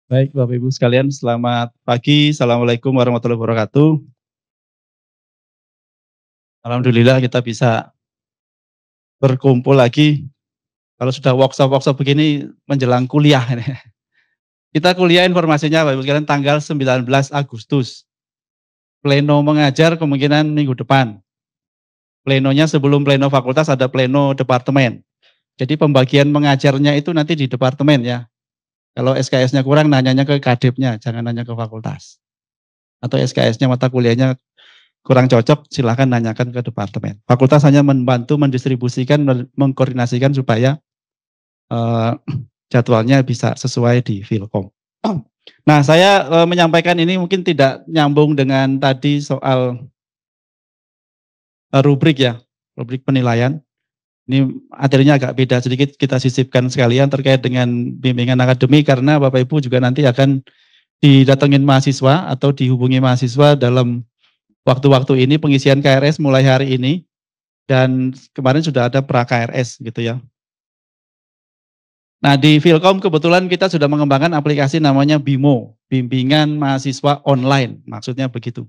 Baik, Bapak Ibu sekalian, selamat pagi. Assalamualaikum warahmatullahi wabarakatuh. Alhamdulillah kita bisa berkumpul lagi. Kalau sudah workshop-workshop begini menjelang kuliah ini. Kita kuliah informasinya Bapak Ibu sekalian tanggal 19 Agustus. Pleno mengajar kemungkinan minggu depan. Plenonya sebelum pleno fakultas ada pleno departemen. Jadi pembagian mengajarnya itu nanti di departemen ya. Kalau SKS-nya kurang nanyanya ke kadepnya, jangan nanya ke fakultas. Atau SKS-nya mata kuliahnya kurang cocok, silahkan nanyakan ke departemen. Fakultas hanya membantu mendistribusikan, mengkoordinasikan supaya uh, jadwalnya bisa sesuai di Filkom. Nah, saya menyampaikan ini mungkin tidak nyambung dengan tadi soal rubrik ya, rubrik penilaian. Ini materinya agak beda sedikit, kita sisipkan sekalian terkait dengan bimbingan akademik karena Bapak Ibu juga nanti akan didatengin mahasiswa atau dihubungi mahasiswa dalam waktu-waktu ini pengisian KRS mulai hari ini dan kemarin sudah ada pra KRS gitu ya. Nah di Filkom kebetulan kita sudah mengembangkan aplikasi namanya BIMO, Bimbingan Mahasiswa Online, maksudnya begitu.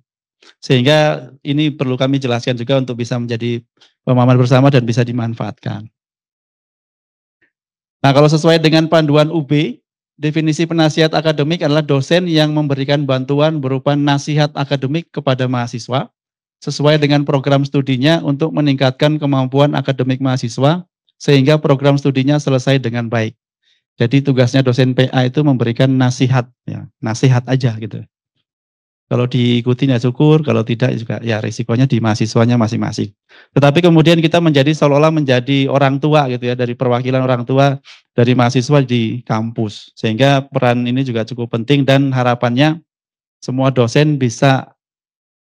Sehingga ini perlu kami jelaskan juga untuk bisa menjadi pemahaman bersama dan bisa dimanfaatkan. Nah kalau sesuai dengan panduan UB, definisi penasihat akademik adalah dosen yang memberikan bantuan berupa nasihat akademik kepada mahasiswa, sesuai dengan program studinya untuk meningkatkan kemampuan akademik mahasiswa, sehingga program studinya selesai dengan baik. Jadi tugasnya dosen PA itu memberikan nasihat, ya, nasihat aja gitu. Kalau diikuti ya syukur, kalau tidak juga ya risikonya di mahasiswanya masing-masing. Tetapi kemudian kita menjadi seolah-olah menjadi orang tua gitu ya, dari perwakilan orang tua dari mahasiswa di kampus. Sehingga peran ini juga cukup penting dan harapannya semua dosen bisa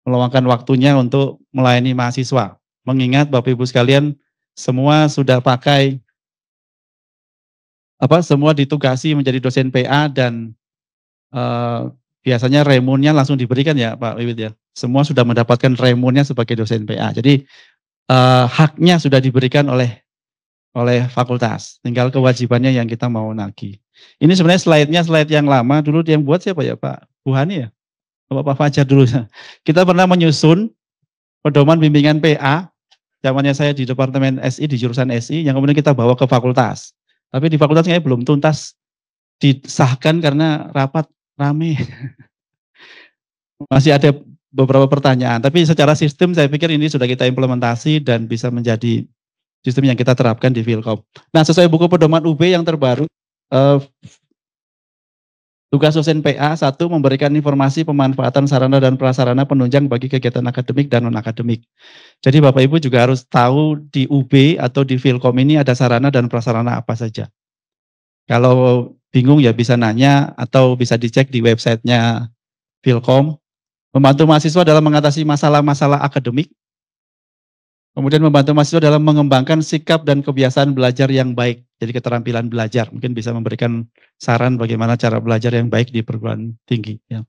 meluangkan waktunya untuk melayani mahasiswa. Mengingat Bapak Ibu sekalian semua sudah pakai semua ditugasi menjadi dosen PA dan biasanya remunnya langsung diberikan ya Pak Wiwit ya. Semua sudah mendapatkan remunnya sebagai dosen PA. Jadi haknya sudah diberikan oleh fakultas. Tinggal kewajibannya yang kita mau nagih. Ini sebenarnya slide-nya slide yang lama. Dulu yang buat siapa ya Pak Buhani ya? Pak Fajar dulu. Kita pernah menyusun pedoman bimbingan PA. Zamannya saya di Departemen SI, di jurusan SI, yang kemudian kita bawa ke fakultas. Tapi di fakultas kayaknya belum tuntas disahkan karena rapat rame. Masih ada beberapa pertanyaan, tapi secara sistem saya pikir ini sudah kita implementasi dan bisa menjadi sistem yang kita terapkan di Filkom. Nah, sesuai buku pedoman UB yang terbaru, tugas dosen PA, satu, memberikan informasi pemanfaatan sarana dan prasarana penunjang bagi kegiatan akademik dan non-akademik. Jadi Bapak Ibu juga harus tahu di UB atau di Filkom ini ada sarana dan prasarana apa saja. Kalau bingung ya bisa nanya atau bisa dicek di websitenya Filkom. Membantu mahasiswa dalam mengatasi masalah-masalah akademik. Kemudian membantu mahasiswa dalam mengembangkan sikap dan kebiasaan belajar yang baik. Jadi keterampilan belajar. Mungkin bisa memberikan saran bagaimana cara belajar yang baik di perguruan tinggi. Ya.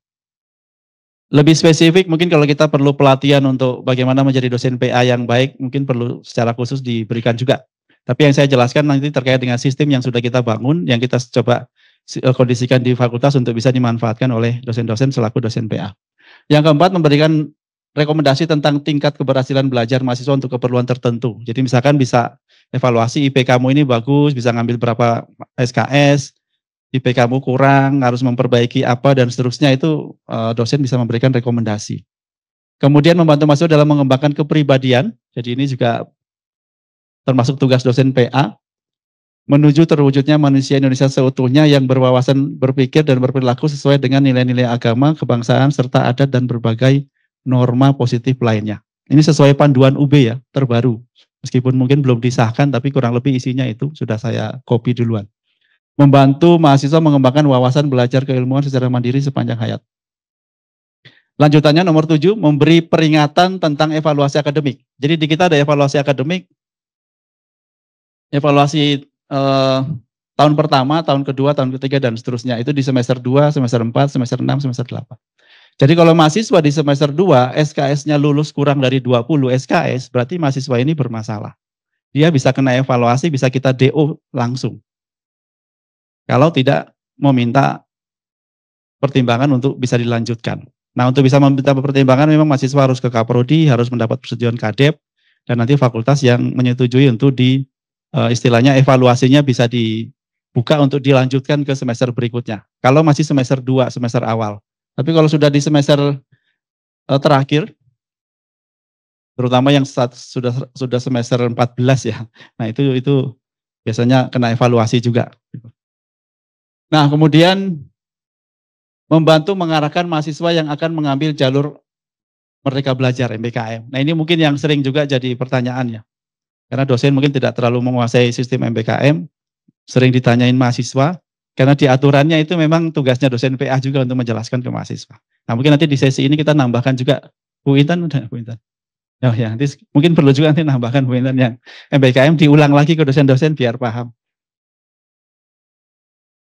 Lebih spesifik mungkin kalau kita perlu pelatihan untuk bagaimana menjadi dosen PA yang baik, mungkin perlu secara khusus diberikan juga. Tapi yang saya jelaskan nanti terkait dengan sistem yang sudah kita bangun, yang kita coba kondisikan di fakultas untuk bisa dimanfaatkan oleh dosen-dosen selaku dosen PA. Yang keempat, memberikan rekomendasi tentang tingkat keberhasilan belajar mahasiswa untuk keperluan tertentu. Jadi misalkan bisa evaluasi IP kamu ini bagus, bisa ngambil berapa SKS, IP kamu kurang, harus memperbaiki apa dan seterusnya, itu dosen bisa memberikan rekomendasi. Kemudian membantu mahasiswa dalam mengembangkan kepribadian, jadi ini juga termasuk tugas dosen PA, menuju terwujudnya manusia Indonesia seutuhnya yang berwawasan berpikir dan berperilaku sesuai dengan nilai-nilai agama, kebangsaan, serta adat dan berbagai norma positif lainnya. Ini sesuai panduan UB ya, terbaru. Meskipun mungkin belum disahkan, tapi kurang lebih isinya itu sudah saya copy duluan. Membantu mahasiswa mengembangkan wawasan belajar keilmuan secara mandiri sepanjang hayat. Lanjutannya nomor 7, memberi peringatan tentang evaluasi akademik. Jadi di kita ada evaluasi akademik, evaluasi tahun pertama, tahun kedua, tahun ketiga, dan seterusnya. Itu di semester 2, semester 4, semester 6, semester 8. Jadi kalau mahasiswa di semester 2, SKS-nya lulus kurang dari 20 SKS, berarti mahasiswa ini bermasalah. Dia bisa kena evaluasi, bisa kita DO langsung. Kalau tidak meminta pertimbangan untuk bisa dilanjutkan. Nah, untuk bisa meminta pertimbangan memang mahasiswa harus ke Kaprodi, harus mendapat persetujuan Kadep, dan nanti fakultas yang menyetujui untuk istilahnya evaluasinya bisa dibuka untuk dilanjutkan ke semester berikutnya. Kalau masih semester 2, semester awal. Tapi kalau sudah di semester terakhir, terutama yang sudah semester 14 ya. Nah, itu biasanya kena evaluasi juga. Nah, kemudian membantu mengarahkan mahasiswa yang akan mengambil jalur Merdeka Belajar MBKM. Nah, ini mungkin yang sering juga jadi pertanyaan ya. Karena dosen mungkin tidak terlalu menguasai sistem MBKM, sering ditanyain mahasiswa, karena di aturannya itu memang tugasnya dosen PA juga untuk menjelaskan ke mahasiswa. Nah, mungkin nanti di sesi ini kita nambahkan juga, Bu Intan, Bu Intan. Oh ya, nanti mungkin perlu juga nanti nambahkan Bu Intan yang MBKM diulang lagi ke dosen-dosen biar paham.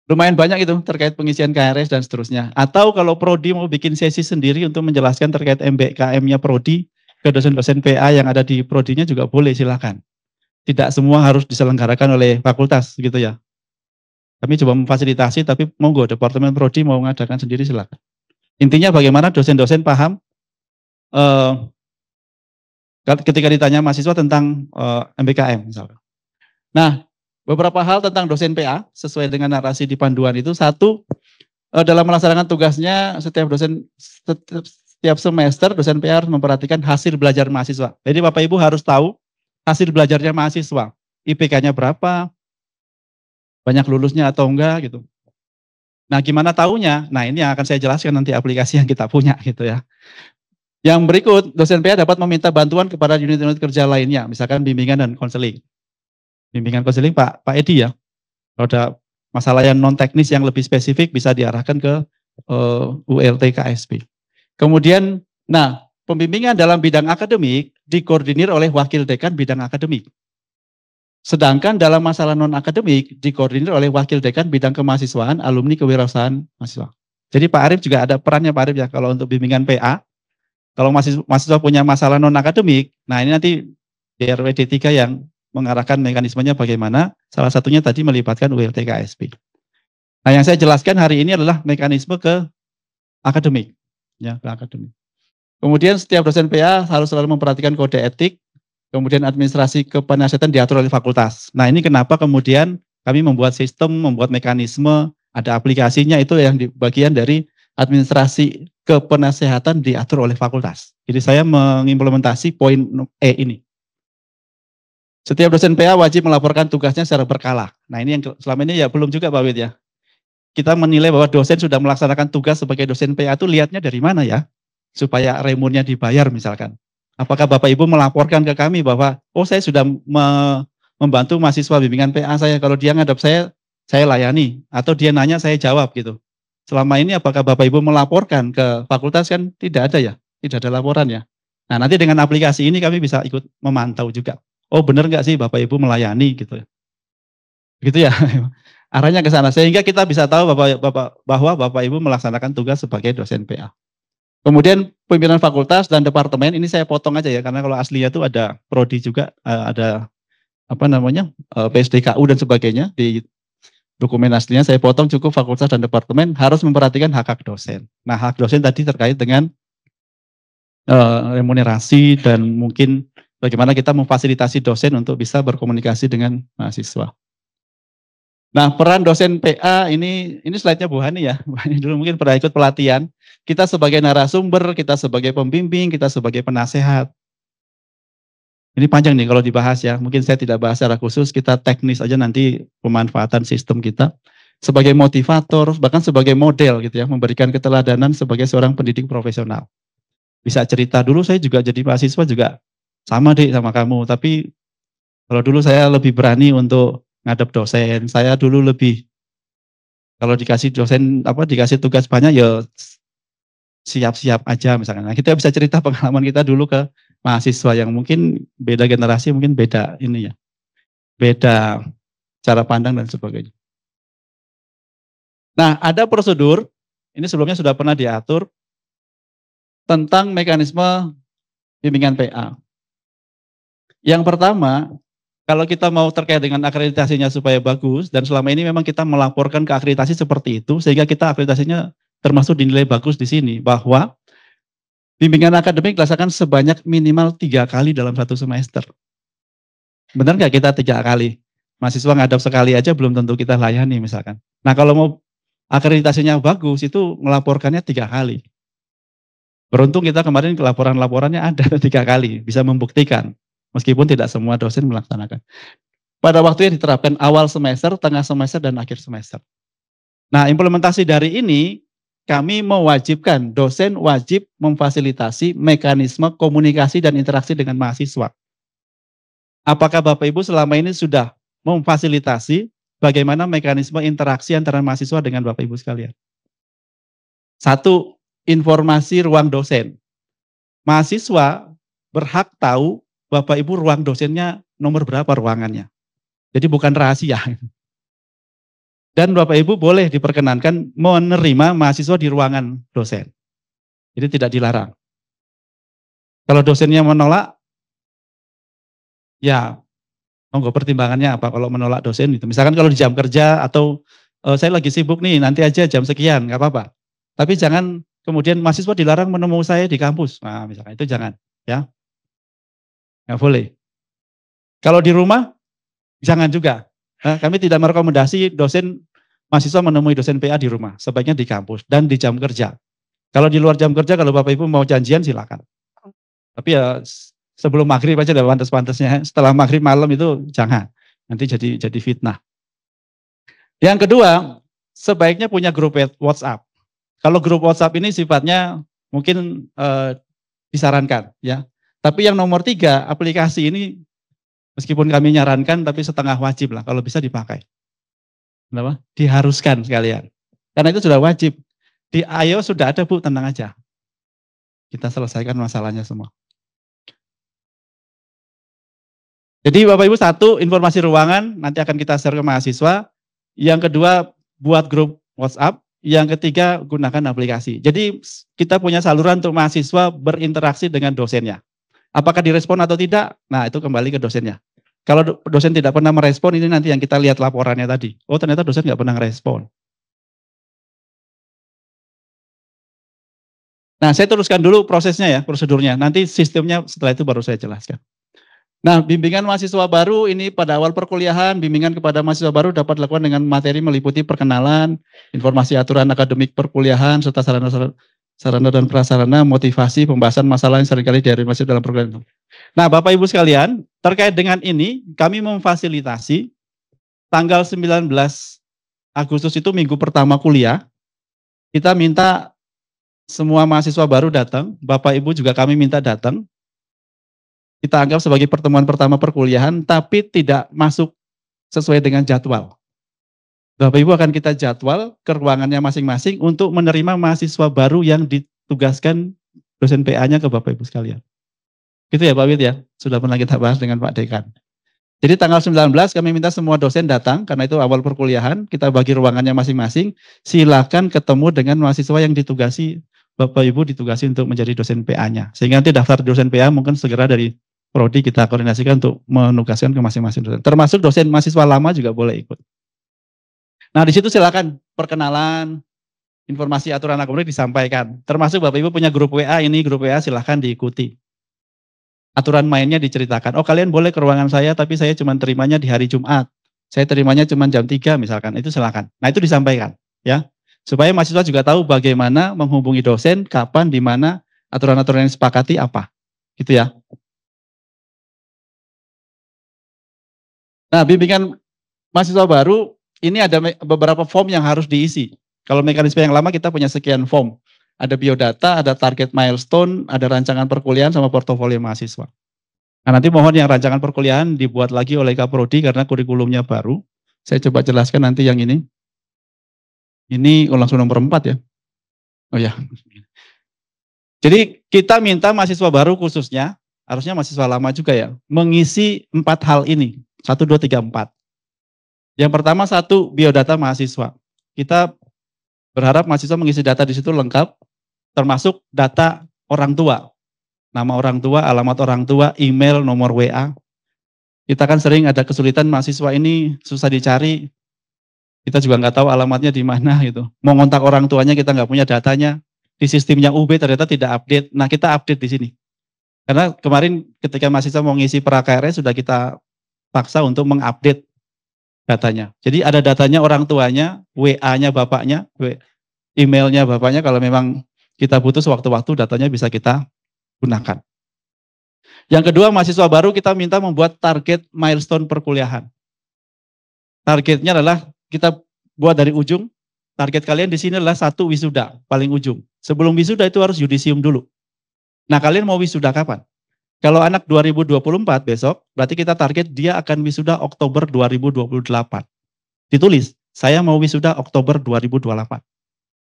Lumayan banyak itu terkait pengisian KRS dan seterusnya. Atau kalau Prodi mau bikin sesi sendiri untuk menjelaskan terkait MBKM-nya Prodi ke dosen-dosen PA yang ada di Prodinya juga boleh, silakan. Tidak semua harus diselenggarakan oleh fakultas gitu ya. Kami coba memfasilitasi, tapi monggo Departemen Prodi mau mengadakan sendiri silakan. Intinya bagaimana dosen-dosen paham ketika ditanya mahasiswa tentang MBKM misalnya. Nah, beberapa hal tentang dosen PA sesuai dengan narasi di panduan itu. Satu, dalam melaksanakan tugasnya setiap semester dosen PA harus memperhatikan hasil belajar mahasiswa. Jadi Bapak Ibu harus tahu hasil belajarnya mahasiswa. IPK-nya berapa, banyak lulusnya atau enggak gitu. Nah, gimana tahunya? Nah, ini yang akan saya jelaskan nanti aplikasi yang kita punya gitu ya. Yang berikut, dosen PA dapat meminta bantuan kepada unit-unit kerja lainnya, misalkan bimbingan dan konseling. Bimbingan konseling Pak Edi ya. Kalau ada masalah yang non teknis yang lebih spesifik bisa diarahkan ke ULT KSP. Kemudian, nah, pembimbingan dalam bidang akademik dikoordinir oleh wakil dekan bidang akademik. Sedangkan dalam masalah non akademik dikoordinir oleh wakil dekan bidang kemahasiswaan, alumni kewirausahaan mahasiswa. Jadi Pak Arif juga ada perannya Pak Arif ya kalau untuk bimbingan PA. Kalau mahasiswa punya masalah non akademik, nah ini nanti DRWD 3 yang mengarahkan mekanismenya bagaimana, salah satunya tadi melibatkan ULT KSP. Nah, yang saya jelaskan hari ini adalah mekanisme ke akademik, ya, ke akademik. Kemudian setiap dosen PA harus selalu memperhatikan kode etik, kemudian administrasi kepenasihatan diatur oleh fakultas. Nah, ini kenapa kemudian kami membuat sistem, membuat mekanisme, ada aplikasinya itu yang di bagian dari administrasi kepenasehatan diatur oleh fakultas. Jadi saya mengimplementasi poin E ini. Setiap dosen PA wajib melaporkan tugasnya secara berkala. Nah, ini yang selama ini ya belum juga Pak Wid ya. Kita menilai bahwa dosen sudah melaksanakan tugas sebagai dosen PA itu lihatnya dari mana ya? Supaya remunnya dibayar misalkan. Apakah Bapak Ibu melaporkan ke kami bahwa oh saya sudah membantu mahasiswa bimbingan PA saya, kalau dia ngadap saya layani, atau dia nanya saya jawab gitu. Selama ini apakah Bapak Ibu melaporkan ke fakultas? Kan tidak ada ya, tidak ada laporan ya. Nah, nanti dengan aplikasi ini kami bisa ikut memantau juga. Oh benar nggak sih Bapak Ibu melayani gitu ya. Gitu ya, arahnya ke sana. Sehingga kita bisa tahu bahwa Bapak Ibu melaksanakan tugas sebagai dosen PA. Kemudian pimpinan fakultas dan departemen, ini saya potong aja ya, karena kalau aslinya itu ada prodi juga, ada apa namanya, PSDKU dan sebagainya, di dokumen aslinya saya potong cukup fakultas dan departemen harus memperhatikan hak-hak dosen. Nah, hak dosen tadi terkait dengan remunerasi dan mungkin bagaimana kita memfasilitasi dosen untuk bisa berkomunikasi dengan mahasiswa. Nah, peran dosen PA ini slide-nya Bu Hani ya. Bu Hani dulu mungkin pernah ikut pelatihan. Kita sebagai narasumber, kita sebagai pembimbing, kita sebagai penasehat. Ini panjang nih kalau dibahas ya. Mungkin saya tidak bahas secara khusus, kita teknis aja nanti pemanfaatan sistem kita. Sebagai motivator, bahkan sebagai model gitu ya, memberikan keteladanan sebagai seorang pendidik profesional. Bisa cerita, dulu saya juga jadi mahasiswa juga sama deh sama kamu, tapi kalau dulu saya lebih berani untuk ngadep dosen. Saya dulu lebih, kalau dikasih dosen dikasih tugas banyak ya siap-siap aja misalkan. Nah, kita bisa cerita pengalaman kita dulu ke mahasiswa yang mungkin beda generasi, mungkin beda ini ya. Beda cara pandang dan sebagainya. Nah, ada prosedur, ini sebelumnya sudah pernah diatur tentang mekanisme bimbingan PA. Yang pertama, kalau kita mau terkait dengan akreditasinya supaya bagus, dan selama ini memang kita melaporkan ke akreditasi seperti itu, sehingga kita akreditasinya termasuk dinilai bagus di sini, bahwa bimbingan akademik dilaksanakan sebanyak minimal 3 kali dalam satu semester. Benar nggak kita 3 kali? Mahasiswa ngadap sekali aja belum tentu kita layani misalkan. Nah kalau mau akreditasinya bagus itu melaporkannya 3 kali. Beruntung kita kemarin laporan-laporannya ada 3 kali, bisa membuktikan. Meskipun tidak semua dosen melaksanakan. Pada waktu yang diterapkan awal semester, tengah semester, dan akhir semester. Nah implementasi dari ini, kami mewajibkan dosen wajib memfasilitasi mekanisme komunikasi dan interaksi dengan mahasiswa. Apakah Bapak Ibu selama ini sudah memfasilitasi bagaimana mekanisme interaksi antara mahasiswa dengan Bapak Ibu sekalian? 1, informasi ruang dosen. Mahasiswa berhak tahu Bapak Ibu ruang dosennya nomor berapa ruangannya. Jadi bukan rahasia. Dan Bapak Ibu boleh diperkenankan menerima mahasiswa di ruangan dosen. Jadi tidak dilarang. Kalau dosennya menolak, ya monggo pertimbangannya apa kalau menolak dosen itu. Misalkan kalau di jam kerja atau saya lagi sibuk nih, nanti aja jam sekian, nggak apa-apa. Tapi jangan kemudian mahasiswa dilarang menemui saya di kampus. Nah misalkan itu jangan, ya. Nggak boleh. Kalau di rumah, jangan juga. Kami tidak merekomendasi mahasiswa menemui dosen PA di rumah. Sebaiknya di kampus dan di jam kerja. Kalau di luar jam kerja, kalau Bapak Ibu mau janjian silakan. Tapi ya sebelum maghrib aja udah pantas-pantasnya. Setelah maghrib malam itu jangan. Nanti jadi fitnah. Yang kedua, sebaiknya punya grup WhatsApp. Kalau grup WhatsApp ini sifatnya mungkin disarankan, ya. Tapi yang nomor 3, aplikasi ini meskipun kami nyarankan, tapi setengah wajib lah, kalau bisa dipakai. Kenapa? Diharuskan sekalian. Karena itu sudah wajib. Di iOS sudah ada Bu, tenang aja. Kita selesaikan masalahnya semua. Jadi Bapak Ibu, 1, informasi ruangan, nanti akan kita share ke mahasiswa. Yang kedua, buat grup WhatsApp. Yang ketiga, gunakan aplikasi. Jadi kita punya saluran untuk mahasiswa berinteraksi dengan dosennya. Apakah direspon atau tidak? Nah itu kembali ke dosennya. Kalau dosen tidak pernah merespon, ini nanti yang kita lihat laporannya tadi. Oh ternyata dosen nggak pernah merespon. Nah saya teruskan dulu prosesnya ya, prosedurnya. Nanti sistemnya setelah itu baru saya jelaskan. Nah bimbingan mahasiswa baru ini pada awal perkuliahan, bimbingan kepada mahasiswa baru dapat dilakukan dengan materi meliputi perkenalan, informasi aturan akademik perkuliahan, serta sarana dan prasarana, motivasi, pembahasan masalah yang seringkali diadressi dalam program. Nah Bapak Ibu sekalian, terkait dengan ini kami memfasilitasi tanggal 19 Agustus itu minggu pertama kuliah, kita minta semua mahasiswa baru datang, Bapak Ibu juga kami minta datang, kita anggap sebagai pertemuan pertama perkuliahan, tapi tidak masuk sesuai dengan jadwal. Bapak Ibu akan kita jadwal ke ruangannya masing-masing untuk menerima mahasiswa baru yang ditugaskan dosen PA-nya ke Bapak Ibu sekalian. Gitu ya Pak Wid ya, sudah pernah kita bahas dengan Pak Dekan. Jadi tanggal 19 kami minta semua dosen datang, karena itu awal perkuliahan, kita bagi ruangannya masing-masing, silakan ketemu dengan mahasiswa yang ditugasi, Bapak Ibu ditugasi untuk menjadi dosen PA-nya. Sehingga nanti daftar dosen PA mungkin segera dari Prodi kita koordinasikan untuk menugaskan ke masing-masing dosen. Termasuk dosen mahasiswa lama juga boleh ikut. Nah di situ silakan perkenalan, informasi aturan akademik disampaikan. Termasuk Bapak Ibu punya grup WA, ini grup WA silahkan diikuti. Aturan mainnya diceritakan. Oh kalian boleh ke ruangan saya, tapi saya cuma terimanya di hari Jumat. Saya terimanya cuma jam 3 misalkan, itu silakan. Nah itu disampaikan, ya, supaya mahasiswa juga tahu bagaimana menghubungi dosen, kapan, di mana, aturan-aturan yang disepakati apa, gitu ya. Nah bimbingan mahasiswa baru ini ada beberapa form yang harus diisi. Kalau mekanisme yang lama kita punya sekian form. Ada biodata, ada target milestone, ada rancangan perkuliahan sama portofolio mahasiswa. Nah nanti mohon yang rancangan perkuliahan dibuat lagi oleh Kaprodi karena kurikulumnya baru. Saya coba jelaskan nanti yang ini. Ini langsung nomor 4 ya. Oh ya. Jadi kita minta mahasiswa baru khususnya, harusnya mahasiswa lama juga ya, mengisi 4 hal ini. 1, 2, 3, 4. Yang pertama 1, biodata mahasiswa. Kita berharap mahasiswa mengisi data di situ lengkap, termasuk data orang tua. Nama orang tua, alamat orang tua, email, nomor WA. Kita kan sering ada kesulitan mahasiswa ini susah dicari, Kita juga nggak tahu alamatnya di mana gitu. Mau ngontak orang tuanya kita nggak punya datanya. Di sistemnya UB ternyata tidak update. Nah kita update di sini. Karena kemarin ketika mahasiswa mau ngisi pra-KRS sudah kita paksa untuk mengupdate datanya. Jadi ada datanya orang tuanya, WA-nya bapaknya, emailnya bapaknya, kalau memang kita butuh sewaktu-waktu datanya bisa kita gunakan. Yang kedua, mahasiswa baru kita minta membuat target milestone perkuliahan. Targetnya adalah kita buat dari ujung, target kalian di sini adalah 1 wisuda, paling ujung. Sebelum wisuda itu harus yudisium dulu. Nah kalian mau wisuda kapan? Kalau anak 2024 besok, berarti kita target dia akan wisuda Oktober 2028. Ditulis, saya mau wisuda Oktober 2028.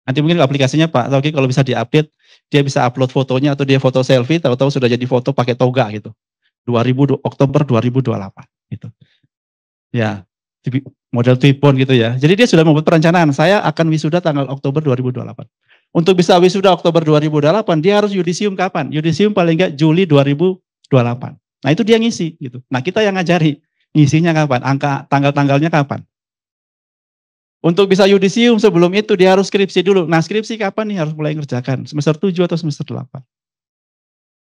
Nanti mungkin aplikasinya Pak Tauki kalau bisa diupdate, dia bisa upload fotonya atau dia foto selfie, tahu-tahu sudah jadi foto pakai toga gitu. Oktober 2028 gitu. Ya, model tweetbone gitu ya. Jadi dia sudah membuat perencanaan, saya akan wisuda tanggal Oktober 2028. Untuk bisa wisuda Oktober 2028, dia harus yudisium kapan? Yudisium paling enggak Juli 2028. Nah itu dia ngisi gitu. Nah kita yang ngajari, ngisinya kapan? Angka tanggal-tanggalnya kapan? Untuk bisa yudisium sebelum itu dia harus skripsi dulu. Nah skripsi kapan nih harus mulai ngerjakan? Semester 7 atau semester 8?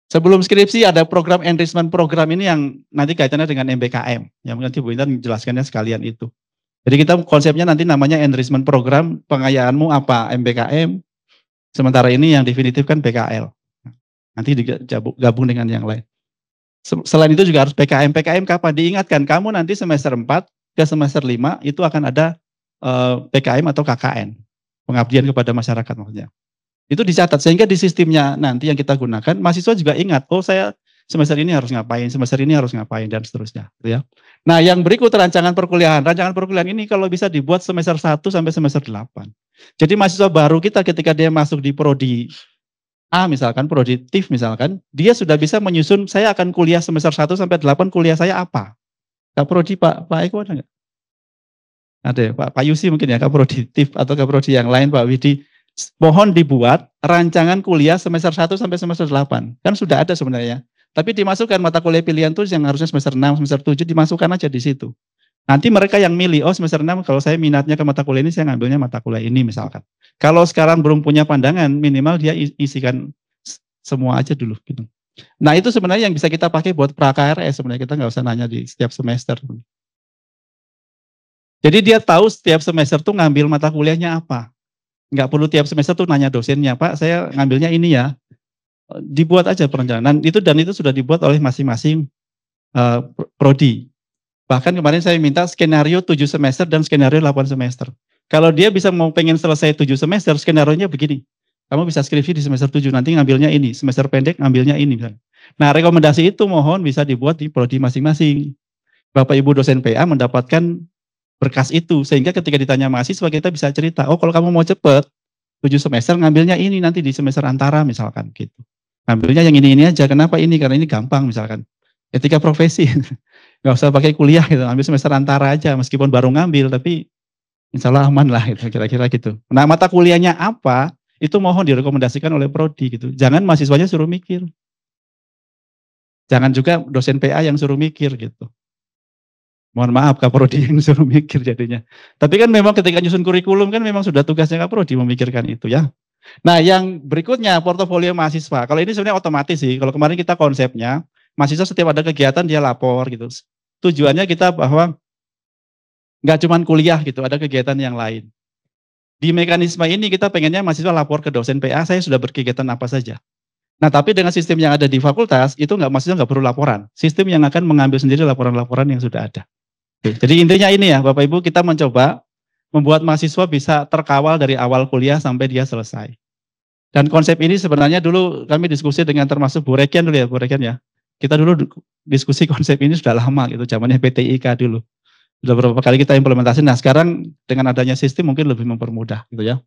Sebelum skripsi ada program enrichment program ini yang nanti kaitannya dengan MBKM. Yang nanti Bu Intan menjelaskannya sekalian itu. Jadi kita konsepnya nanti namanya enrichment program, pengayaanmu apa? MBKM. Sementara ini yang definitif kan PKL. Nanti digabung dengan yang lain. Selain itu juga harus PKM. PKM kapan? Diingatkan kamu nanti semester 4 ke semester 5 itu akan ada PKM atau KKN, pengabdian kepada masyarakat maksudnya. Itu dicatat sehingga di sistemnya nanti yang kita gunakan, mahasiswa juga ingat, oh saya semester ini harus ngapain, semester ini harus ngapain dan seterusnya. Gitu ya. Nah yang berikut rancangan perkuliahan. Rancangan perkuliahan ini kalau bisa dibuat semester 1 sampai semester 8. Jadi mahasiswa baru kita ketika dia masuk di prodi A misalkan, prodi TIF misalkan, dia sudah bisa menyusun saya akan kuliah semester 1 sampai 8 kuliah saya apa. Kak prodi Pak Eko ada nggak? Ada ya, Pak Yusi mungkin ya, Kaprodi TIF atau Kaprodi yang lain, Pak Widi. Mohon dibuat rancangan kuliah semester 1 sampai semester 8. Kan sudah ada sebenarnya. Tapi dimasukkan mata kuliah pilihan tuh yang harusnya semester 6, semester 7, dimasukkan aja di situ. Nanti mereka yang milih, oh semester 6 kalau saya minatnya ke mata kuliah ini, saya ngambilnya mata kuliah ini misalkan. Kalau sekarang belum punya pandangan, minimal dia isikan semua aja dulu. Gitu. Nah itu sebenarnya yang bisa kita pakai buat pra-KRS, sebenarnya kita nggak usah nanya di setiap semester. Jadi dia tahu setiap semester tuh ngambil mata kuliahnya apa. Nggak perlu tiap semester tuh nanya dosennya, Pak saya ngambilnya ini ya. Dibuat aja perencanaan. Dan itu sudah dibuat oleh masing-masing prodi. Bahkan kemarin saya minta skenario 7 semester dan skenario 8 semester. Kalau dia bisa mau pengen selesai 7 semester, skenario-nya begini. Kamu bisa skripsi di semester 7, nanti ngambilnya ini. Semester pendek ngambilnya ini. Misalnya. Nah rekomendasi itu mohon bisa dibuat di prodi masing-masing. Bapak Ibu dosen PA mendapatkan berkas itu, sehingga ketika ditanya mahasiswa kita bisa cerita, oh kalau kamu mau cepet 7 semester ngambilnya ini nanti di semester antara misalkan gitu. Ngambilnya yang ini aja, kenapa ini? Karena ini gampang misalkan. Etika profesi, nggak usah pakai kuliah gitu, ambil semester antara aja meskipun baru ngambil, tapi insya Allah aman lah gitu, kira-kira gitu. Nah mata kuliahnya apa, itu mohon direkomendasikan oleh prodi gitu. Jangan mahasiswanya suruh mikir. Jangan juga dosen PA yang suruh mikir gitu. Mohon maaf Kaprodi yang suruh mikir jadinya. Tapi kan memang ketika nyusun kurikulum kan memang sudah tugasnya Kaprodi memikirkan itu ya. Nah yang berikutnya portofolio mahasiswa. Kalau ini sebenarnya otomatis sih. Kalau kemarin kita konsepnya, mahasiswa setiap ada kegiatan dia lapor gitu. Tujuannya kita bahwa nggak cuma kuliah gitu, ada kegiatan yang lain. Di mekanisme ini kita pengennya mahasiswa lapor ke dosen PA, saya sudah berkegiatan apa saja. Nah tapi dengan sistem yang ada di fakultas, itu mahasiswa nggak perlu laporan. Sistem yang akan mengambil sendiri laporan-laporan yang sudah ada. Jadi intinya ini ya Bapak Ibu, kita mencoba membuat mahasiswa bisa terkawal dari awal kuliah sampai dia selesai. Dan konsep ini sebenarnya dulu kami diskusi dengan termasuk Bu Rekian dulu ya, Bu Rekian ya. Kita dulu diskusi konsep ini sudah lama gitu, zamannya PTIK dulu. Sudah beberapa kali kita implementasi, nah sekarang dengan adanya sistem mungkin lebih mempermudah gitu ya.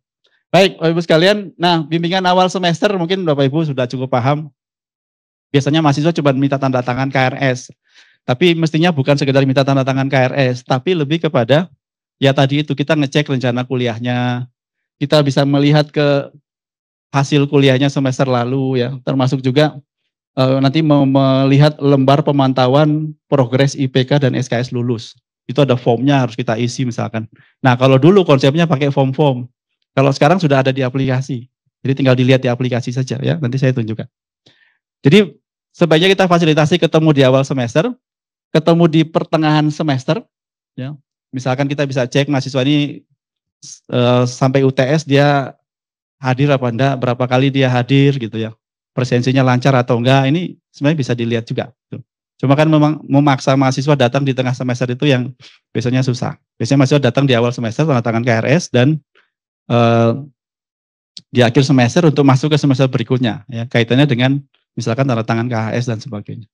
Baik Bapak Ibu sekalian, nah bimbingan awal semester mungkin Bapak Ibu sudah cukup paham. Biasanya mahasiswa coba minta tanda tangan KRS. Tapi mestinya bukan sekedar minta tanda tangan KRS, tapi lebih kepada ya tadi itu kita ngecek rencana kuliahnya, kita bisa melihat ke hasil kuliahnya semester lalu ya, termasuk juga nanti melihat lembar pemantauan progres IPK dan SKS lulus. Itu ada formnya harus kita isi misalkan. Nah kalau dulu konsepnya pakai form-form. Kalau sekarang sudah ada di aplikasi. Jadi tinggal dilihat di aplikasi saja ya. Nanti saya tunjukkan. Jadi sebaiknya kita fasilitasi ketemu di awal semester, ketemu di pertengahan semester. Ya. Misalkan kita bisa cek mahasiswa ini sampai UTS dia hadir apa enggak, berapa kali dia hadir gitu ya. Presensinya lancar atau enggak, ini sebenarnya bisa dilihat juga. Cuma kan memang memaksa mahasiswa datang di tengah semester itu yang biasanya susah. Biasanya mahasiswa datang di awal semester tanda tangan KRS dan di akhir semester untuk masuk ke semester berikutnya. Ya, kaitannya dengan misalkan tanda tangan KHS dan sebagainya.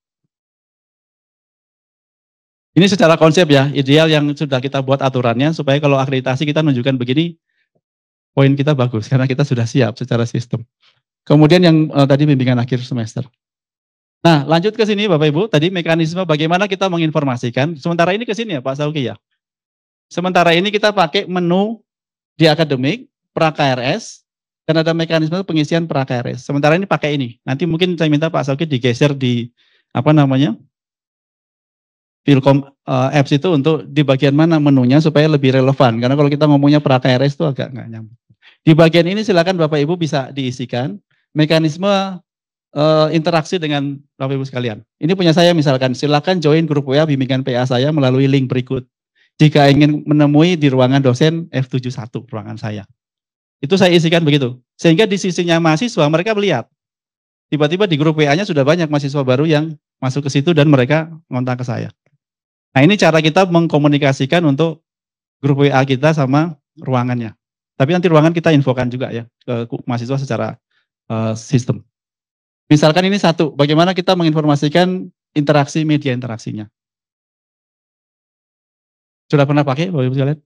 Ini secara konsep ya, ideal yang sudah kita buat aturannya supaya kalau akreditasi kita menunjukkan begini, poin kita bagus karena kita sudah siap secara sistem. Kemudian yang tadi bimbingan akhir semester. Nah, lanjut ke sini Bapak Ibu, tadi mekanisme bagaimana kita menginformasikan. Sementara ini ke sini ya Pak Sauki ya. Sementara ini kita pakai menu di akademik, pra-KRS, dan ada mekanisme pengisian pra-KRS. Sementara ini pakai ini. Nanti mungkin saya minta Pak Sauki digeser di apa namanya? Philcom apps itu untuk di bagian mana menunya supaya lebih relevan. Karena kalau kita ngomongnya pra-KRS itu agak nggak nyambung. Di bagian ini silakan Bapak Ibu bisa diisikan mekanisme interaksi dengan Bapak Ibu sekalian. Ini punya saya misalkan, silakan join grup WA bimbingan PA saya melalui link berikut. Jika ingin menemui di ruangan dosen F71, ruangan saya. Itu saya isikan begitu. Sehingga di sisinya mahasiswa mereka melihat. Tiba-tiba di grup WA-nya sudah banyak mahasiswa baru yang masuk ke situ dan mereka ngontak ke saya. Nah ini cara kita mengkomunikasikan untuk grup WA kita sama ruangannya. Tapi nanti ruangan kita infokan juga ya ke mahasiswa secara sistem. Misalkan ini satu, bagaimana kita menginformasikan interaksi media interaksinya. Sudah pernah pakai Bapak Ibu sekalian?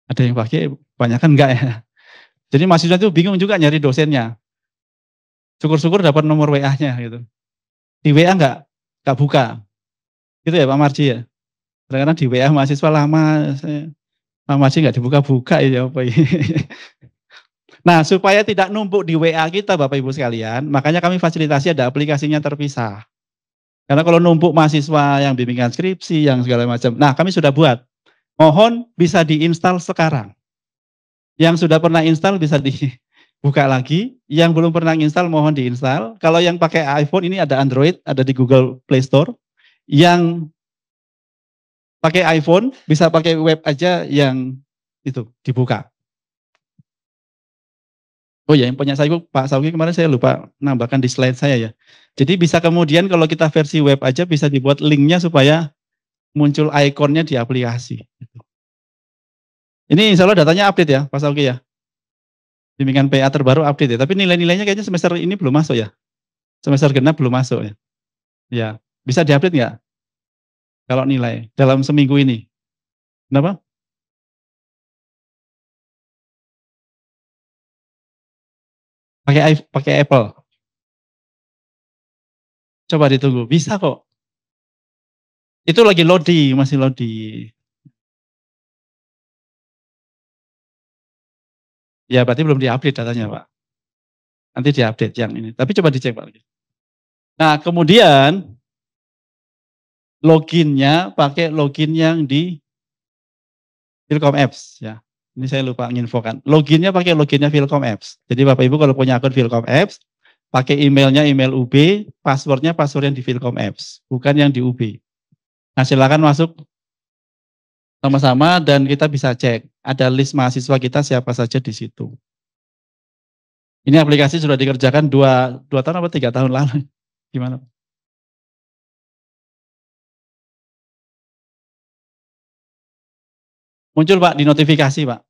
Ada yang pakai, banyak kan enggak ya. Jadi mahasiswa itu bingung juga nyari dosennya. Syukur-syukur dapat nomor WA-nya gitu. Di WA enggak buka. Gitu ya Pak Marji ya. Kadang-kadang di WA mahasiswa lama, Pak Marji enggak dibuka-buka ya apa ya. Nah, supaya tidak numpuk di WA kita Bapak Ibu sekalian, makanya kami fasilitasi ada aplikasinya terpisah. Karena kalau numpuk mahasiswa yang bimbingan skripsi, yang segala macam, nah kami sudah buat. Mohon bisa diinstal sekarang. Yang sudah pernah install bisa dibuka lagi, yang belum pernah install mohon diinstal. Kalau yang pakai iPhone ini ada Android, ada di Google Play Store. Yang pakai iPhone bisa pakai web aja yang itu dibuka. Oh ya, yang punya saya Pak Sauki kemarin saya lupa nambahkan di slide saya ya. Jadi bisa kemudian kalau kita versi web aja bisa dibuat linknya supaya muncul ikonnya di aplikasi. Ini insya Allah datanya update ya Pak Sauki ya. Bimbingan PA terbaru update ya. Tapi nilai-nilainya kayaknya semester ini belum masuk ya. Semester genap belum masuk ya. Ya, bisa diupdate nggak? Kalau nilai dalam seminggu ini. Kenapa? Pakai Apple. Coba ditunggu. Bisa kok. Itu lagi loading, masih loading. Ya berarti belum diupdate datanya Pak. Nanti diupdate yang ini. Tapi coba dicek Pak. Nah kemudian loginnya pakai login yang di Philcom Apps ya. Ini saya lupa nginfokan. Loginnya pakai loginnya Philcom Apps. Jadi Bapak Ibu kalau punya akun Philcom Apps, pakai emailnya email UB, passwordnya password yang di Philcom Apps, bukan yang di UB. Nah silakan masuk sama-sama dan kita bisa cek. Ada list mahasiswa kita siapa saja di situ. Ini aplikasi sudah dikerjakan 2 tahun atau 3 tahun lalu. Gimana? Muncul Pak di notifikasi Pak.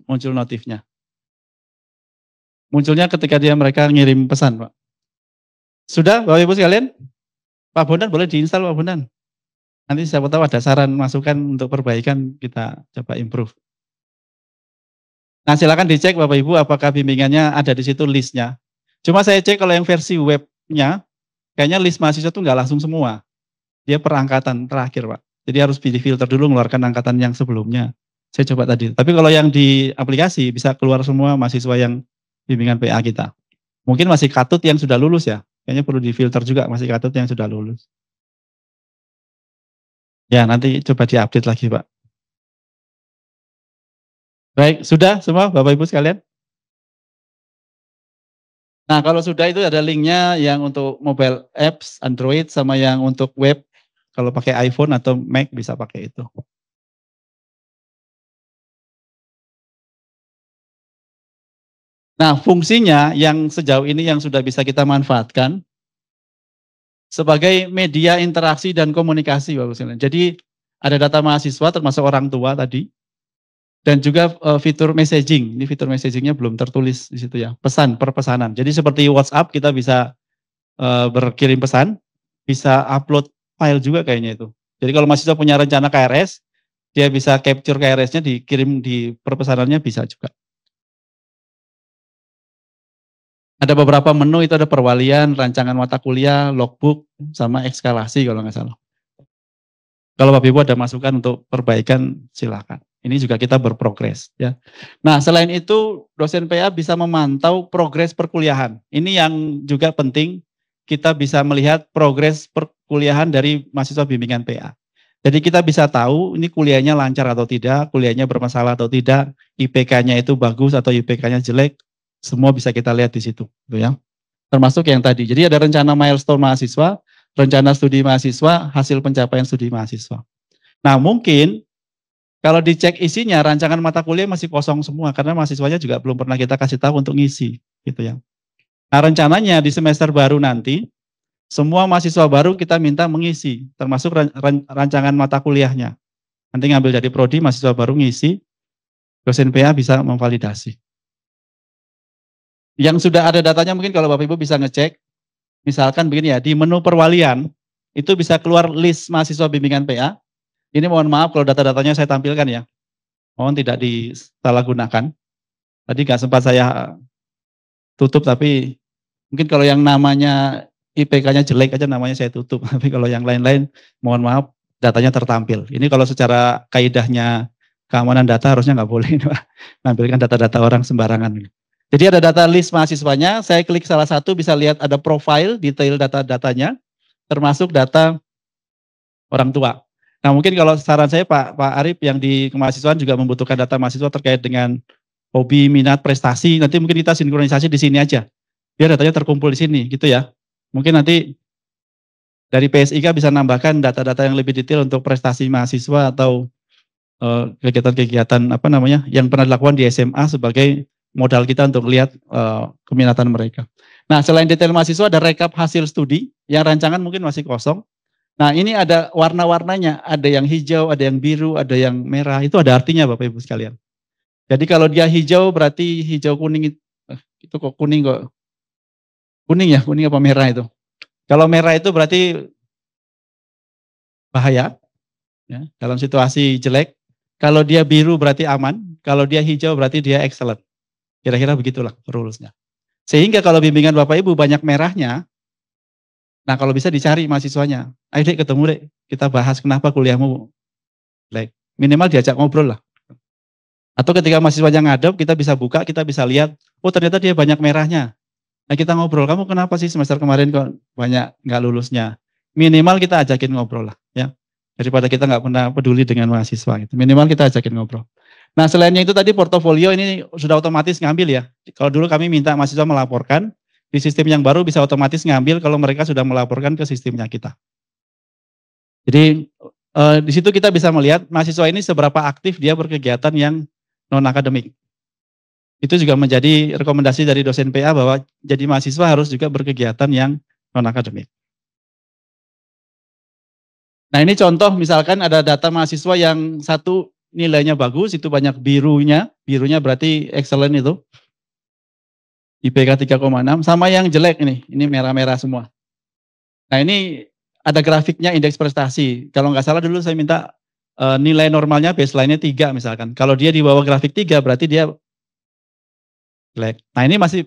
Muncul notifnya. Munculnya ketika mereka ngirim pesan Pak. Sudah Bapak Ibu sekalian? Pak Bondan boleh diinstal Pak Bondan. Nanti siapa tahu ada saran masukan untuk perbaikan kita coba improve. Nah silakan dicek Bapak Ibu apakah bimbingannya ada di situ listnya. Cuma saya cek kalau yang versi webnya, kayaknya list mahasiswa itu nggak langsung semua. Dia per angkatan terakhir Pak. Jadi harus pilih filter dulu mengeluarkan angkatan yang sebelumnya. Saya coba tadi. Tapi kalau yang di aplikasi bisa keluar semua mahasiswa yang bimbingan PA kita. Mungkin masih katut yang sudah lulus ya. Kayaknya perlu difilter juga masih katut yang sudah lulus. Ya, nanti coba diupdate lagi, Pak. Baik, sudah semua Bapak Ibu sekalian? Nah, kalau sudah itu ada linknya yang untuk mobile apps, Android, sama yang untuk web. Kalau pakai iPhone atau Mac bisa pakai itu. Nah, fungsinya yang sejauh ini yang sudah bisa kita manfaatkan sebagai media interaksi dan komunikasi, Bapak sekalian. Jadi ada data mahasiswa termasuk orang tua tadi, dan juga fitur messaging. Ini fitur messagingnya belum tertulis di situ ya. Pesan per pesanan. Jadi seperti WhatsApp kita bisa berkirim pesan, bisa upload file juga kayaknya itu. Jadi kalau mahasiswa punya rencana KRS, dia bisa capture KRS-nya dikirim di perpesanannya bisa juga. Ada beberapa menu itu ada perwalian, rancangan mata kuliah, logbook, sama ekskalasi kalau nggak salah. Kalau Bapak Ibu ada masukan untuk perbaikan silakan. Ini juga kita berprogres ya. Nah, selain itu dosen PA bisa memantau progres perkuliahan. Ini yang juga penting, kita bisa melihat progres perkuliahan dari mahasiswa bimbingan PA. Jadi kita bisa tahu ini kuliahnya lancar atau tidak, kuliahnya bermasalah atau tidak, IPK-nya itu bagus atau IPK-nya jelek, semua bisa kita lihat di situ, gitu ya. Termasuk yang tadi. Jadi ada rencana milestone mahasiswa, rencana studi mahasiswa, hasil pencapaian studi mahasiswa. Nah, mungkin kalau dicek isinya, rancangan mata kuliah masih kosong semua karena mahasiswanya juga belum pernah kita kasih tahu untuk ngisi, gitu ya. Nah, rencananya di semester baru nanti semua mahasiswa baru kita minta mengisi, termasuk rancangan mata kuliahnya. Nanti ngambil dari prodi, mahasiswa baru ngisi, dosen PA bisa memvalidasi. Yang sudah ada datanya mungkin kalau Bapak Ibu bisa ngecek, misalkan begini ya, di menu perwalian, itu bisa keluar list mahasiswa bimbingan PA. Ini mohon maaf kalau data-datanya saya tampilkan ya. Mohon tidak disalahgunakan. Tadi nggak sempat saya tutup, tapi mungkin kalau yang namanya IPK-nya jelek aja namanya saya tutup. Tapi kalau yang lain-lain, mohon maaf, datanya tertampil. Ini kalau secara kaidahnya keamanan data harusnya nggak boleh menampilkan data-data orang sembarangan. Jadi ada data list mahasiswanya, saya klik salah satu bisa lihat ada profil, detail data-datanya, termasuk data orang tua. Nah mungkin kalau saran saya Pak Arif yang di kemahasiswaan juga membutuhkan data mahasiswa terkait dengan hobi, minat, prestasi, nanti mungkin kita sinkronisasi di sini aja. Biar datanya terkumpul di sini gitu ya. Mungkin nanti dari PSIK bisa nambahkan data-data yang lebih detail untuk prestasi mahasiswa atau kegiatan-kegiatan apa namanya yang pernah dilakukan di SMA sebagai modal kita untuk lihat keminatan mereka. Nah selain detail mahasiswa ada rekap hasil studi, yang rancangan mungkin masih kosong. Nah ini ada warna-warnanya, ada yang hijau, ada yang biru, ada yang merah, itu ada artinya Bapak Ibu sekalian. Jadi kalau dia hijau berarti hijau kuning itu kok kuning kok. Kuning ya, kuning apa merah itu. Kalau merah itu berarti bahaya, ya, dalam situasi jelek. Kalau dia biru berarti aman, kalau dia hijau berarti dia excellent. Kira-kira begitulah rulesnya. Sehingga kalau bimbingan Bapak Ibu banyak merahnya, nah kalau bisa dicari mahasiswanya. Ayo dek ketemu dek, kita bahas kenapa kuliahmu jelek. Minimal diajak ngobrol lah. Atau ketika mahasiswanya ngadep, kita bisa buka, kita bisa lihat, oh ternyata dia banyak merahnya. Nah kita ngobrol, kamu kenapa sih semester kemarin kok banyak nggak lulusnya? Minimal kita ajakin ngobrol lah, ya. Daripada kita nggak pernah peduli dengan mahasiswa, gitu. Minimal kita ajakin ngobrol. Nah selainnya itu tadi portofolio ini sudah otomatis ngambil ya. Kalau dulu kami minta mahasiswa melaporkan, di sistem yang baru bisa otomatis ngambil kalau mereka sudah melaporkan ke sistemnya kita. Jadi di situ kita bisa melihat mahasiswa ini seberapa aktif dia berkegiatan yang non-akademik. Itu juga menjadi rekomendasi dari dosen PA bahwa jadi mahasiswa harus juga berkegiatan yang non-akademik. Nah ini contoh misalkan ada data mahasiswa yang satu nilainya bagus, itu banyak birunya berarti excellent itu. IPK 3,6, sama yang jelek ini merah-merah semua. Nah ini ada grafiknya indeks prestasi. Kalau nggak salah dulu saya minta nilai normalnya baseline-nya 3 misalkan. Kalau dia di bawah grafik 3 berarti dia jelek. Nah ini masih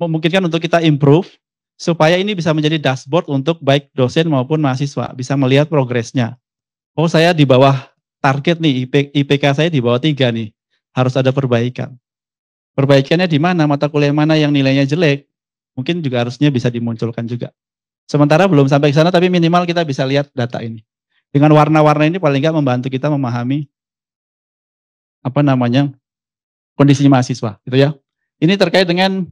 memungkinkan untuk kita improve supaya ini bisa menjadi dashboard untuk baik dosen maupun mahasiswa bisa melihat progresnya. Oh saya di bawah target nih, IPK saya di bawah 3 nih, harus ada perbaikan. Perbaikannya di mana, mata kuliah mana yang nilainya jelek, mungkin juga harusnya bisa dimunculkan juga. Sementara belum sampai ke sana tapi minimal kita bisa lihat data ini. Dengan warna-warna ini paling nggak membantu kita memahami kondisi mahasiswa, gitu ya. Ini terkait dengan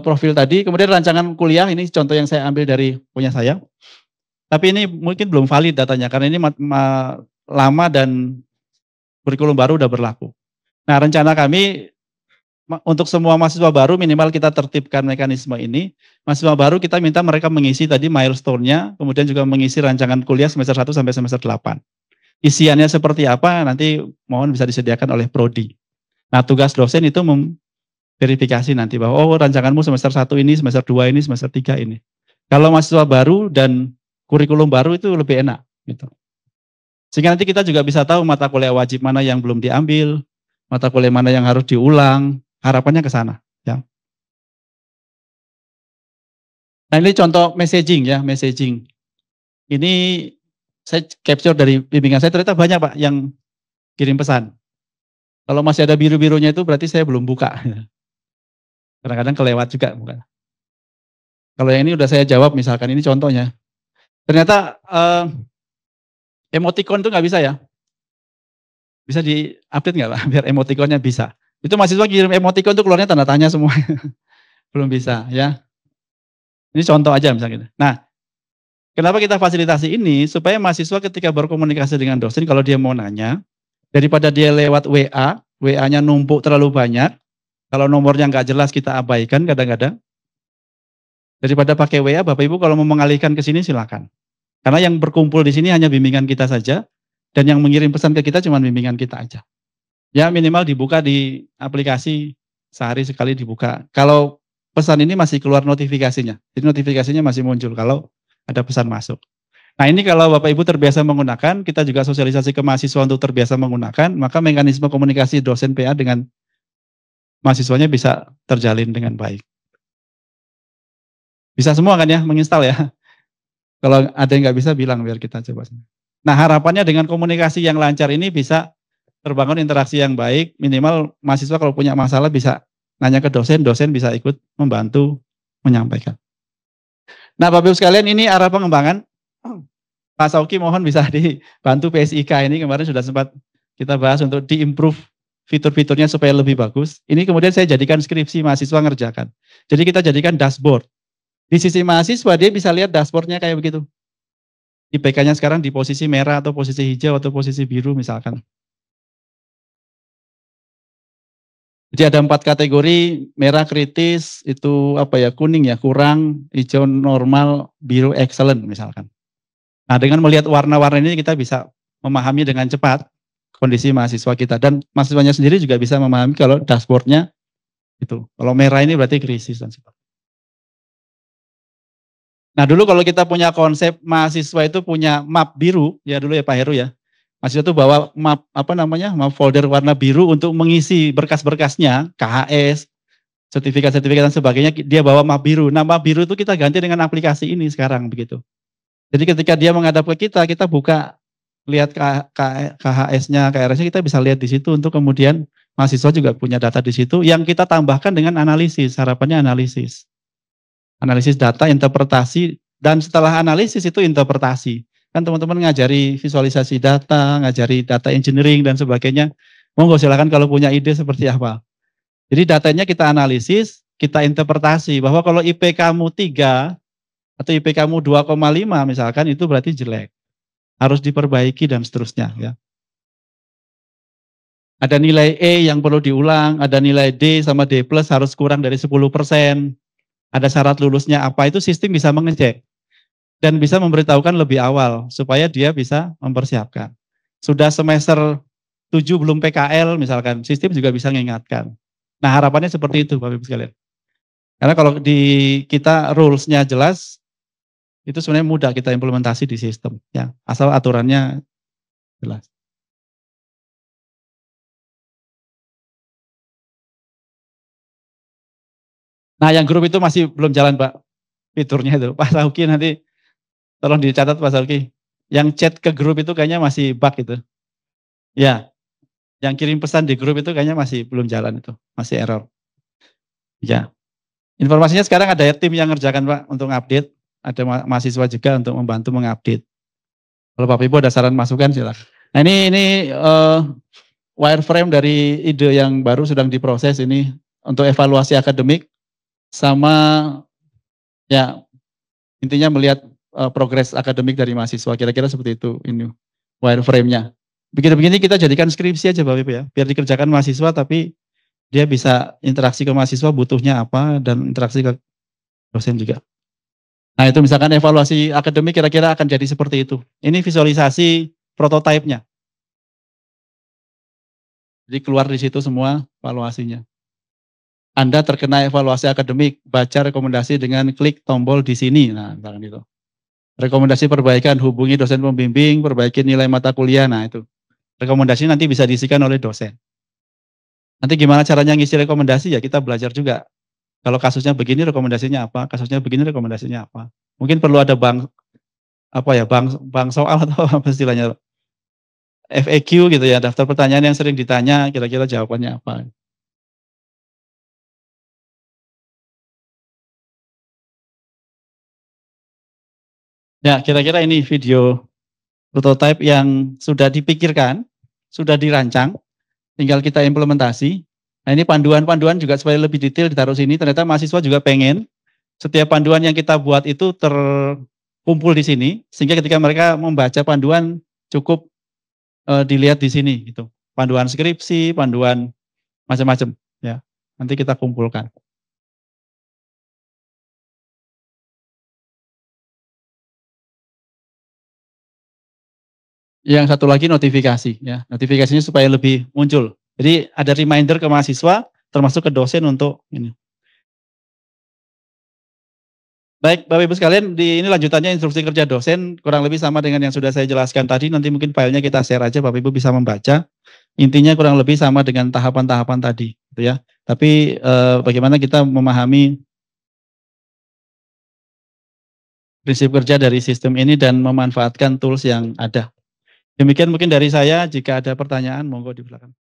profil tadi, kemudian rancangan kuliah ini contoh yang saya ambil dari punya saya. Tapi ini mungkin belum valid datanya karena ini lama dan kurikulum baru udah berlaku. Nah, rencana kami untuk semua mahasiswa baru minimal kita tertibkan mekanisme ini. Mahasiswa baru kita minta mereka mengisi tadi milestone-nya, kemudian juga mengisi rancangan kuliah semester 1 sampai semester 8. Isiannya seperti apa nanti mohon bisa disediakan oleh prodi. Nah, tugas dosen itu verifikasi nanti bahwa oh rancanganmu semester 1 ini, semester 2 ini, semester 3 ini. Kalau mahasiswa baru dan kurikulum baru itu lebih enak gitu. Sehingga nanti kita juga bisa tahu mata kuliah wajib mana yang belum diambil, mata kuliah mana yang harus diulang, harapannya ke sana ya. Nah, ini contoh messaging ya, messaging. Ini saya capture dari bimbingan saya, ternyata banyak Pak yang kirim pesan. Kalau masih ada biru-birunya itu berarti saya belum buka. Kadang-kadang kelewat juga bukan. Kalau yang ini udah saya jawab misalkan ini contohnya. Ternyata emoticon itu nggak bisa ya. Bisa di-update nggak Pak? Biar emoticonnya bisa. Itu mahasiswa kirim emoticon itu keluarnya tanda tanya semua. Belum bisa ya. Ini contoh aja misalnya. Nah, kenapa kita fasilitasi ini? Supaya mahasiswa ketika berkomunikasi dengan dosen kalau dia mau nanya, daripada dia lewat WA, WA-nya numpuk terlalu banyak, kalau nomornya nggak jelas kita abaikan kadang-kadang. Daripada pakai WA, Bapak Ibu kalau mau mengalihkan ke sini silakan. Karena yang berkumpul di sini hanya bimbingan kita saja, dan yang mengirim pesan ke kita cuma bimbingan kita aja. Ya minimal dibuka di aplikasi, sehari sekali dibuka. Kalau pesan ini masih keluar notifikasinya, jadi notifikasinya masih muncul kalau ada pesan masuk. Nah ini kalau Bapak Ibu terbiasa menggunakan, kita juga sosialisasi ke mahasiswa untuk terbiasa menggunakan, maka mekanisme komunikasi dosen PA dengan mahasiswanya bisa terjalin dengan baik. Bisa semua kan ya, menginstal ya. Kalau ada yang nggak bisa bilang biar kita coba. Nah harapannya dengan komunikasi yang lancar ini bisa terbangun interaksi yang baik, minimal mahasiswa kalau punya masalah bisa nanya ke dosen, dosen bisa ikut membantu menyampaikan. Nah Bapak Ibu sekalian ini arah pengembangan. Pak Sauki mohon bisa dibantu PSIK ini kemarin sudah sempat kita bahas untuk di-improve fitur-fiturnya supaya lebih bagus. Ini kemudian saya jadikan skripsi mahasiswa ngerjakan. Jadi kita jadikan dashboard. Di sisi mahasiswa dia bisa lihat dashboardnya kayak begitu. IPK-nya sekarang di posisi merah atau posisi hijau atau posisi biru misalkan. Jadi ada 4 kategori, merah kritis, itu kuning ya, kurang, hijau normal, biru excellent misalkan. Nah dengan melihat warna-warna ini kita bisa memahami dengan cepat kondisi mahasiswa kita. Dan mahasiswanya sendiri juga bisa memahami kalau dashboardnya itu. Kalau merah ini berarti krisis dan sebagainya. Nah dulu kalau kita punya konsep mahasiswa itu punya map biru, ya dulu ya Pak Heru ya. Mahasiswa itu bawa map map folder warna biru untuk mengisi berkas-berkasnya, KHS, sertifikat-sertifikat dan sebagainya, dia bawa map biru. Nah map biru itu kita ganti dengan aplikasi ini sekarang begitu. Jadi ketika dia menghadap ke kita buka, lihat KHS-nya, KRS-nya, kita bisa lihat di situ untuk kemudian mahasiswa juga punya data di situ yang kita tambahkan dengan analisis, harapannya analisis. Analisis data, interpretasi, dan setelah analisis itu interpretasi. Kan teman-teman ngajari visualisasi data, ngajari data engineering dan sebagainya. Monggo silakan kalau punya ide seperti apa. Jadi datanya kita analisis, kita interpretasi bahwa kalau IPK-mu 3 atau IPK-mu 2,5 misalkan itu berarti jelek. Harus diperbaiki dan seterusnya ya. Ada nilai E yang perlu diulang, ada nilai D sama D+ harus kurang dari 10%. Ada syarat lulusnya apa, itu sistem bisa mengecek dan bisa memberitahukan lebih awal supaya dia bisa mempersiapkan. Sudah semester 7 belum PKL misalkan, sistem juga bisa mengingatkan. Nah harapannya seperti itu Bapak Ibu sekalian. Karena kalau di kita rules-nya jelas, itu sebenarnya mudah kita implementasi di sistem ya, asal aturannya jelas. Nah yang grup itu masih belum jalan Pak, fiturnya itu. Pak Sauki nanti tolong dicatat Pak Sauki. Yang chat ke grup itu kayaknya masih bug itu. Ya, yang kirim pesan di grup itu kayaknya masih belum jalan itu, masih error. Ya, informasinya sekarang ada tim yang ngerjakan Pak untuk update, ada mahasiswa juga untuk membantu mengupdate. Kalau Bapak Ibu ada saran masukan silakan. Nah ini wireframe dari ide yang baru sedang diproses ini untuk evaluasi akademik sama ya intinya melihat progres akademik dari mahasiswa, kira-kira seperti itu ini wireframe-nya. Begini-begini kita jadikan skripsi aja Bapak Ibu ya, biar dikerjakan mahasiswa tapi dia bisa interaksi ke mahasiswa butuhnya apa dan interaksi ke dosen juga. Nah itu misalkan evaluasi akademik kira-kira akan jadi seperti itu. Ini visualisasi prototipenya. Jadi keluar di situ semua evaluasinya. Anda terkena evaluasi akademik, baca rekomendasi dengan klik tombol di sini. Nah, misalkan itu. Rekomendasi perbaikan, hubungi dosen pembimbing, perbaiki nilai mata kuliah. Nah, itu. Rekomendasi nanti bisa diisikan oleh dosen. Nanti gimana caranya ngisi rekomendasi ya kita belajar juga. Kalau kasusnya begini rekomendasinya apa, kasusnya begini rekomendasinya apa. Mungkin perlu ada bank soal atau apa istilahnya. FAQ gitu ya, daftar pertanyaan yang sering ditanya, kira-kira jawabannya apa. Ya, kira-kira ini video prototipe yang sudah dipikirkan, sudah dirancang, tinggal kita implementasi. Nah ini panduan-panduan juga supaya lebih detail ditaruh sini, ternyata mahasiswa juga pengen setiap panduan yang kita buat itu terkumpul di sini, sehingga ketika mereka membaca panduan cukup dilihat di sini gitu. Panduan skripsi, panduan macam-macam ya. Nanti kita kumpulkan. Yang satu lagi notifikasi ya. Notifikasinya supaya lebih muncul. Jadi ada reminder ke mahasiswa termasuk ke dosen untuk ini. Baik, Bapak Ibu sekalian, ini lanjutannya instruksi kerja dosen, kurang lebih sama dengan yang sudah saya jelaskan tadi, nanti mungkin filenya kita share aja, Bapak Ibu bisa membaca. Intinya kurang lebih sama dengan tahapan-tahapan tadi, gitu ya. Tapi bagaimana kita memahami prinsip kerja dari sistem ini dan memanfaatkan tools yang ada. Demikian mungkin dari saya, jika ada pertanyaan, monggo di belakang.